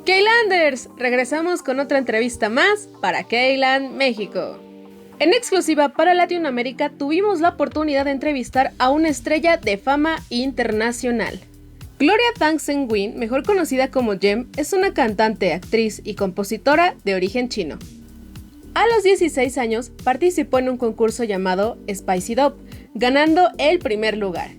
Klanders, regresamos con otra entrevista más para Kland, México. En exclusiva para Latinoamérica tuvimos la oportunidad de entrevistar a una estrella de fama internacional. Gloria Tang-Sen-Win, mejor conocida como G.E.M, es una cantante, actriz y compositora de origen chino. A los 16 años participó en un concurso llamado Spicy Dub, ganando el primer lugar.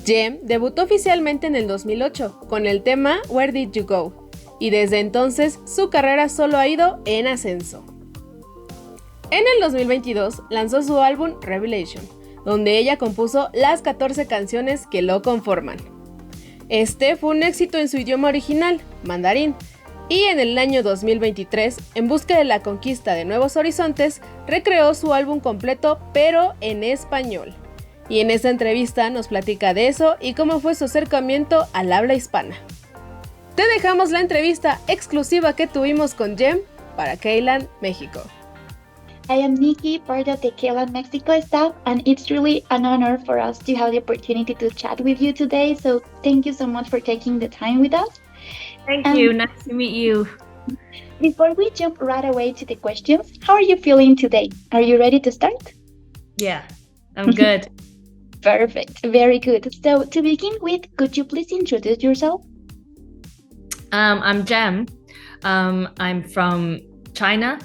G.E.M debutó oficialmente en el 2008 con el tema Where Did You Go? Y desde entonces su carrera solo ha ido en ascenso. En el 2022 lanzó su álbum Revelación, donde ella compuso las 14 canciones que lo conforman. Este fue un éxito en su idioma original, mandarín, y en el año 2023, en busca de la conquista de nuevos horizontes, recreó su álbum completo, pero en español. Y en esta entrevista nos platica de eso y cómo fue su acercamiento al habla hispana. Te dejamos la entrevista exclusiva que tuvimos con G.E.M para Kland, México. I am Nikki, part of the Kland Mexico staff, and it's really an honor for us to have the opportunity to chat with you today. So thank you so much for taking the time with us. Thank you. Nice to meet you. Before we jump right away to the questions, how are you feeling today? Are you ready to start? Yeah, I'm good. Perfect. Very good. So to begin with, could you please introduce yourself? I'm G.E.M. I'm from China.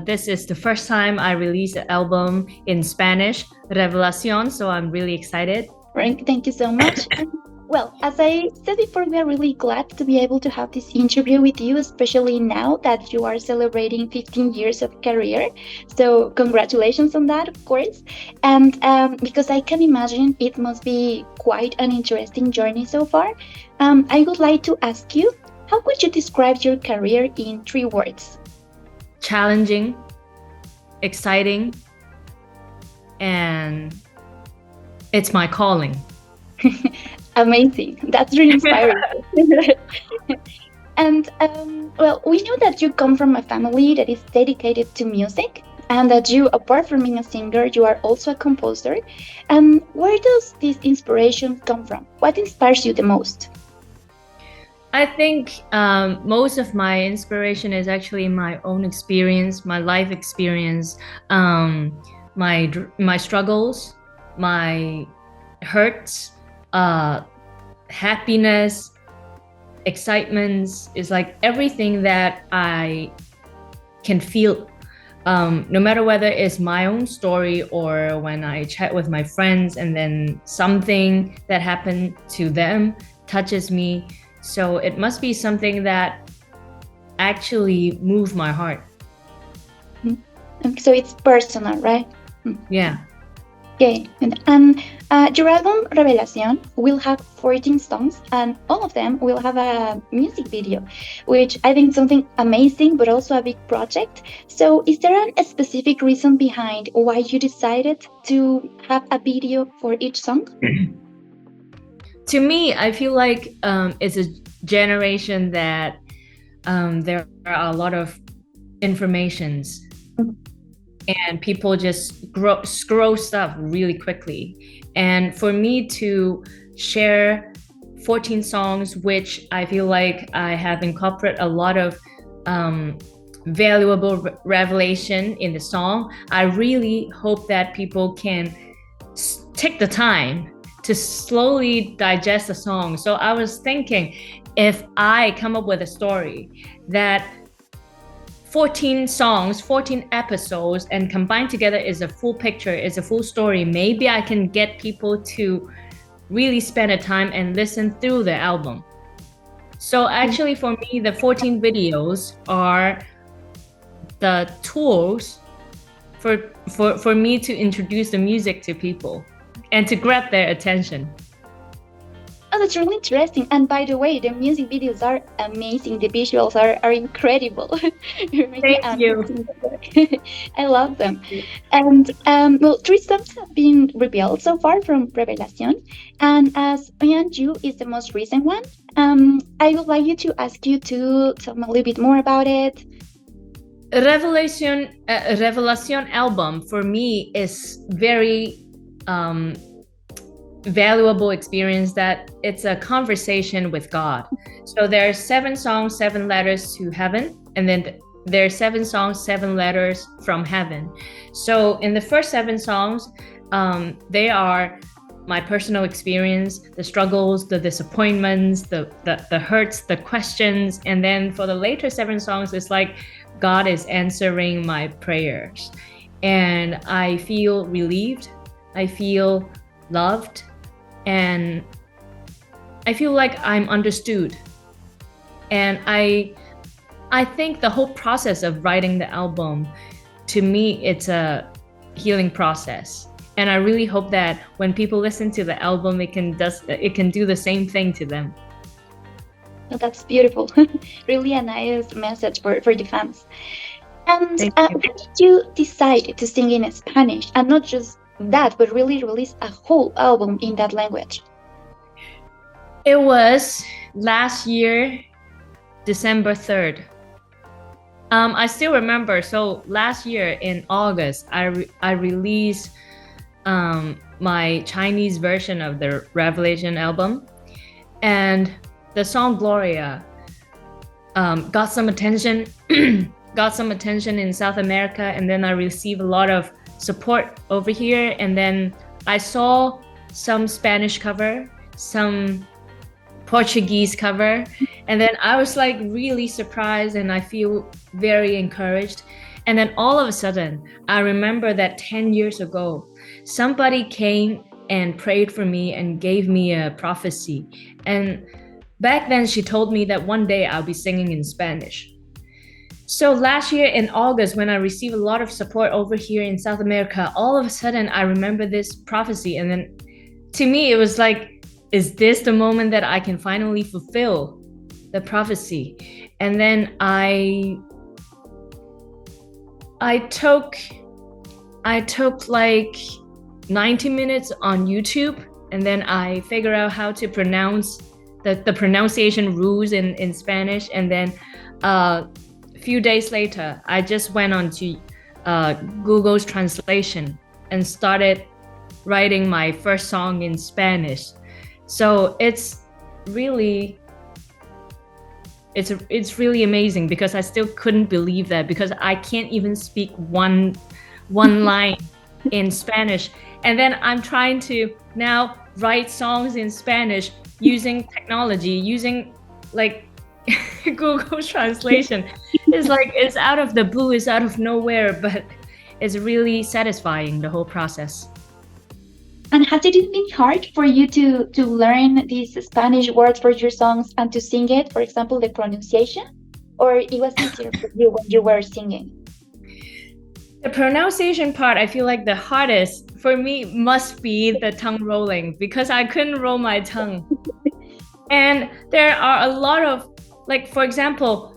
This is the first time I release an album in Spanish, Revelación, so I'm really excited. Right. Thank you so much. Well, as I said before, we are really glad to be able to have this interview with you, especially now that you are celebrating 15 years of career. So congratulations on that, of course. And because I can imagine it must be quite an interesting journey so far, I would like to ask you, how would you describe your career in 3 words? Challenging, exciting, and it's my calling. Amazing. That's really inspiring. And well, we know that you come from a family that is dedicated to music, and that you, apart from being a singer, you are also a composer. Where does this inspiration come from? What inspires you the most? I think most of my inspiration is actually my own experience, my life experience, my struggles, my hurts, happiness, excitements. Is like everything that I can feel, no matter whether it's my own story or when I chat with my friends and then something that happened to them touches me. So it must be something that actually moved my heart. So it's personal, right? Yeah. Okay. And your album Revelación will have 14 songs, and all of them will have a music video, which I think is something amazing, but also a big project. So is there a specific reason behind why you decided to have a video for each song? To me, I feel like it's a generation that there are a lot of informations and people just scroll stuff really quickly. And for me to share 14 songs, which I feel like I have incorporated a lot of valuable revelation in the song, I really hope that people can take the time to slowly digest the song. So I was thinking, if I come up with a story that 14 songs, 14 episodes, and combined together is a full picture, is a full story, maybe I can get people to really spend a time and listen through the album. So actually for me, the 14 videos are the tools for me to introduce the music to people and to grab their attention. Oh, that's really interesting. And by the way, the music videos are amazing. The visuals are incredible. Thank you. I love them. And well, 3 songs have been revealed so far from Revelación. And as You is the most recent one, I would like you to ask you to tell me a little bit more about it. Revelación album for me is very valuable experience that it's a conversation with God. So there are 7 songs, 7 letters to heaven, and then there are 7 songs, 7 letters from heaven. So in the first 7 songs, they are my personal experience, the struggles, the disappointments, the hurts, the questions. And then for the later 7 songs, it's like God is answering my prayers. And I feel relieved, I feel loved, and I feel like I'm understood. And I think the whole process of writing the album, to me, it's a healing process. And I really hope that when people listen to the album, it can do the same thing to them. Well, that's beautiful. Really a nice message for the fans. And why did you decide to sing in Spanish, and not just that, but really release a whole album in that language? It was last year, December 3rd. I still remember. So last year in August, I released my Chinese version of the Revelación album, and the song Gloria got some attention. Got some attention in South America, and then I received a lot of support over here. And then I saw some Spanish cover, some Portuguese cover, and then I was like really surprised, and I feel very encouraged. And then all of a sudden, I remember that 10 years ago, somebody came and prayed for me and gave me a prophecy. And back then she told me that one day I'll be singing in Spanish. So last year in August, when I received a lot of support over here in South America, all of a sudden I remember this prophecy. And then to me, it was like, is this the moment that I can finally fulfill the prophecy? And then I took like 90 minutes on YouTube, and then I figured out how to pronounce the pronunciation rules in Spanish. And then a few days later, I just went on to Google's translation and started writing my first song in Spanish. So it's really amazing, because I still couldn't believe that, because I can't even speak one line in Spanish. And then I'm trying to now write songs in Spanish using technology, using like Google translation. It's like, it's out of the blue, it's out of nowhere, but it's really satisfying, the whole process. And has it been hard for you to learn these Spanish words for your songs and to sing it, for example, the pronunciation? Or it was easier for you when you were singing? The pronunciation part, I feel like the hardest for me must be the tongue rolling, because I couldn't roll my tongue. And there are a lot of, like, for example,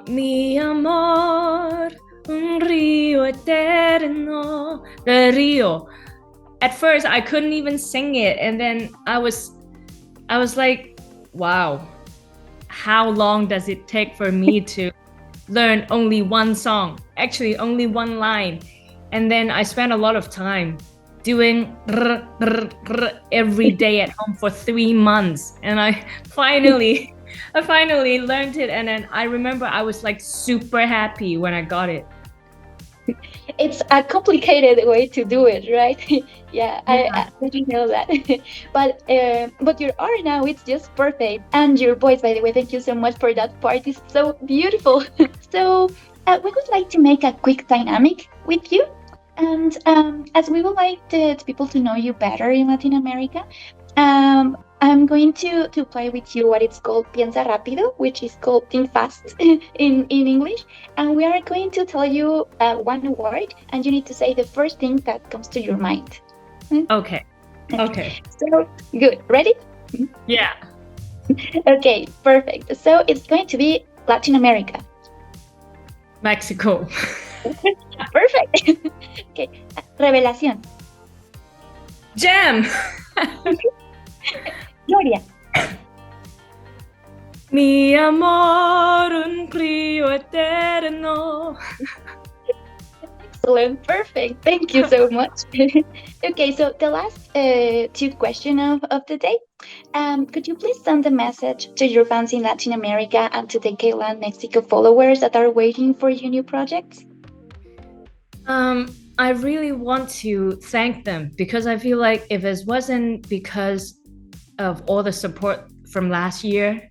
mi amor, un río eterno, the río. At first, I couldn't even sing it, and then I was like, wow, how long does it take for me to learn only one song, actually only one line? And then I spent a lot of time doing every day at home for 3 months, and I finally learned it. And then I remember I was like super happy when I got it. It's a complicated way to do it, right? Yeah, I didn't know that. But your art now, it's just perfect. And your voice, by the way, thank you so much for that part. It's so beautiful. So we would like to make a quick dynamic with you. And as we would like the people to know you better in Latin America, I'm going to play with you what it's called Piensa Rápido, which is called Think Fast in English. And we are going to tell you one word, and you need to say the first thing that comes to your mind. Okay. So, good. Ready? Yeah. Okay, perfect. So it's going to be Latin America. Mexico. Perfect. Okay. Revelación. G.E.M. Gloria. Mi amor, un río eterno. Excellent. Perfect. Thank you so much. Okay, so the last two questions of the day. Could you please send a message to your fans in Latin America and to the Kland Mexico followers that are waiting for your new projects? I really want to thank them because I feel like if it wasn't because of all the support from last year,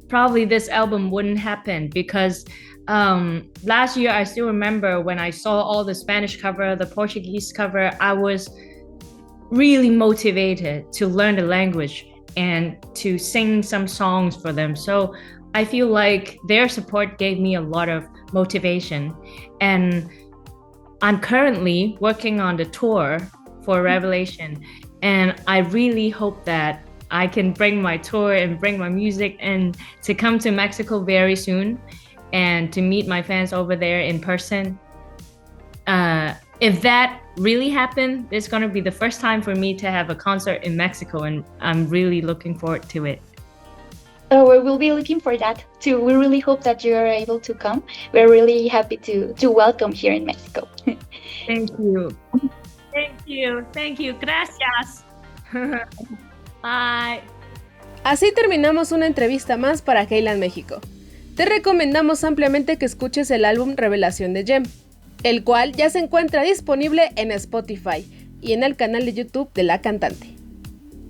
probably this album wouldn't happen because last year I still remember when I saw all the Spanish cover, the Portuguese cover, I was really motivated to learn the language and to sing some songs for them. So I feel like their support gave me a lot of motivation. And I'm currently working on the tour for Revelation, and I really hope that I can bring my tour and bring my music and to come to Mexico very soon and to meet my fans over there in person. If that really happened, it's going to be the first time for me to have a concert in Mexico, and I'm really looking forward to it. Oh, we will be looking for that too. We really hope that you are able to come. We're really happy to welcome here in Mexico. Thank you. Thank you. Thank you. Gracias. Bye. Así terminamos una entrevista más para Kland México. Te recomendamos ampliamente que escuches el álbum Revelación de G.E.M, el cual ya se encuentra disponible en Spotify y en el canal de YouTube de la cantante.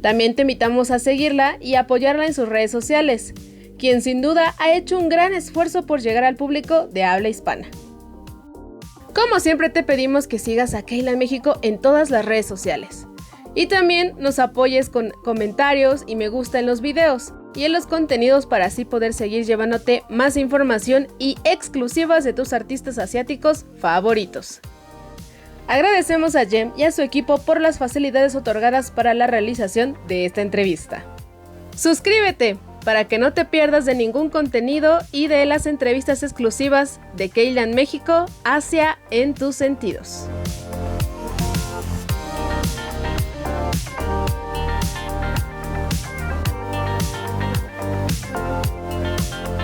También te invitamos a seguirla y apoyarla en sus redes sociales, quien sin duda ha hecho un gran esfuerzo por llegar al público de habla hispana. Como siempre te pedimos que sigas a Kland México en todas las redes sociales. Y también nos apoyes con comentarios y me gusta en los videos y en los contenidos para así poder seguir llevándote más información y exclusivas de tus artistas asiáticos favoritos. Agradecemos a G.E.M y a su equipo por las facilidades otorgadas para la realización de esta entrevista. Suscríbete para que no te pierdas de ningún contenido y de las entrevistas exclusivas de Kland México hacia en tus sentidos.